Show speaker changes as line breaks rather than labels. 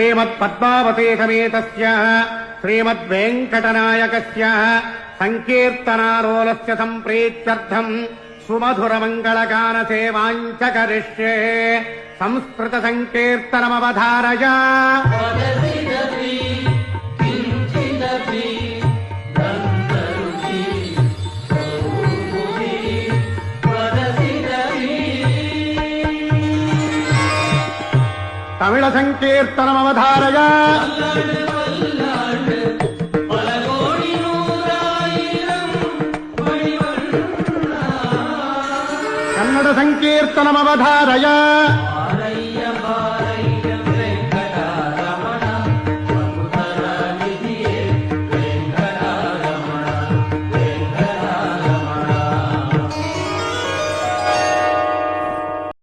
श्रीमत्पद्मावती समेतस्य श्रीमद्वेङ्कटनायकस्य सङ्कीर्तनालोलस्य सम्प्रीत्यर्थम् सुमधुरमङ्गलगानसेवाञ्च करिष्ये। संस्कृतसङ्कीर्तनमवधारय। तमिळ सङ्कीर्तनमवधारय। कन्नड सङ्कीर्तनमवधारय।